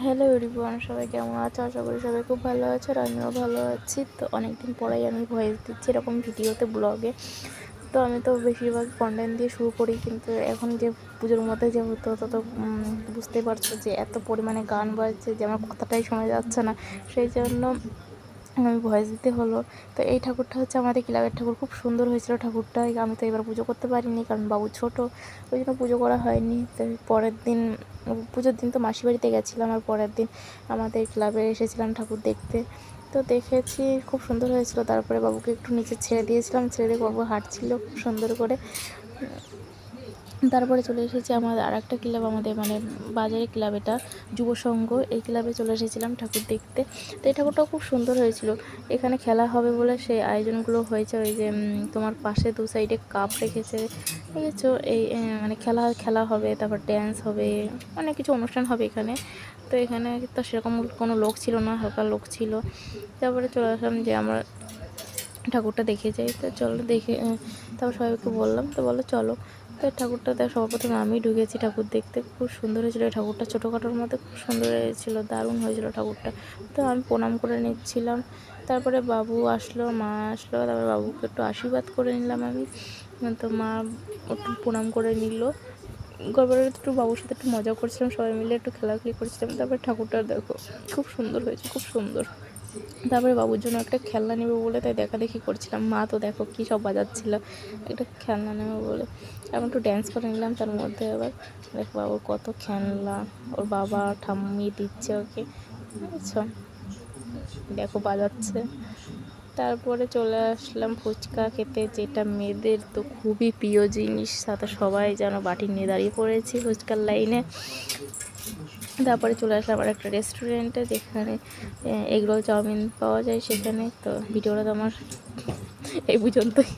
Hello everyone, সবাই কেমন আছো? আশা করি সবাই খুব ভালো আছে আর আমিও ভালো আছি। তো অনেকদিন পরেই আমি ভয়েস দিচ্ছি এরকম ভিডিওতে, ব্লগে। তো আমি তো বেশিরভাগ কন্টেন্ট দিয়ে শুরু করি, কিন্তু এখন যে পুজোর মধ্যে যে হতো তো বুঝতেই পারছো যে এত পরিমাণে গান বাজছে যে আমার কথাটাই শোনা যাচ্ছে না, সেই জন্য আমি ভয়েস দিতে হলো। তো এই ঠাকুরটা হচ্ছে আমাদের ক্লাবের ঠাকুর, খুব সুন্দর হয়েছিল ঠাকুরটা। আমি তো এবার পুজো করতে পারিনি কারণ বাবু ছোট, ওই জন্য পুজো করা হয়নি। তো পরের দিন, পুজোর দিন তো মাসির বাড়িতে গেছিলাম, আর পরের দিন আমাদের ক্লাবে এসেছিলাম ঠাকুর দেখতে। তো দেখেছি খুব সুন্দর হয়েছিল। তারপরে বাবুকে একটু নিচে ছেড়ে দিয়েছিলাম, ছেড়ে দিয়ে বাবু হাঁটছিল খুব সুন্দর করে। তারপরে চলে এসেছি আমাদের আরেকটা ক্লাব, আমাদের মানে বাজারে ক্লাব, এটা যুব সংঘ। এই ক্লাবে চলে এসেছিলাম ঠাকুর দেখতে। তো এই ঠাকুরটাও খুব সুন্দর হয়েছিল। এখানে খেলা হবে বলে সেই আয়োজনগুলো হয়েছে। ওই যে তোমার পাশে দু সাইডে কাপ রেখেছে, দেখেছো? এই মানে খেলা খেলা হবে, তারপর ড্যান্স হবে, অনেক কিছু অনুষ্ঠান হবে এখানে। তো এখানে তো সেরকম কোনো লোক ছিল না, হালকা লোক ছিল। তারপরে চলে আসলাম যে আমরা ঠাকুরটা দেখে যাই। তো চলো দেখে, তারপর সবাইকে বললাম, তো বলো চলো। তো ঠাকুরটা দেখ, সর্বপ্রথম আমি ঢুকেছি ঠাকুর দেখতে। খুব সুন্দর হয়েছিল ঠাকুরটা, ছোটোখাটোর মধ্যে খুব সুন্দর হয়েছিল, দারুণ হয়েছিল ঠাকুরটা। তো আমি প্রণাম করে নিচ্ছিলাম। তারপরে বাবু আসলো, মা আসলো, তারপরে বাবুকে একটু আশীর্বাদ করে নিলাম আমি। তো মা একটু প্রণাম করে নিল। তারপরে একটু বাবুর সাথে একটু মজা করছিলাম, সবাই মিলে একটু খেলাখেলি করছিলাম। তারপরে ঠাকুরটা দেখো খুব সুন্দর হয়েছে, খুব সুন্দর। তারপরে বাবুর জন্য একটা খেলনা নেবে বলে তাই দেখাদেখি করছিলাম। মা তো দেখো কী সব বাজাচ্ছিল, একটা খেলনা নেবে বলে। আমি একটু ড্যান্স করে নিলাম তার মধ্যে। আবার দেখো বাবুর কত খেলনা, ওর বাবা ঠাম্মি দিচ্ছে ওকে, বুঝছো? দেখো বাজাচ্ছে। তারপরে চলে আসলাম ফুচকা খেতে, যেটা মেয়েদের তো খুবই প্রিয় জিনিস। সাথে সবাই যেন বাটি নিয়ে দাঁড়িয়ে পড়েছি ফুচকার লাইনে। তারপরে চলে আসলাম আর একটা রেস্টুরেন্টে, যেখানে এগরোল চাউমিন পাওয়া যায় সেখানে। তো ভিডিওটা তো আমার এই পর্যন্তই।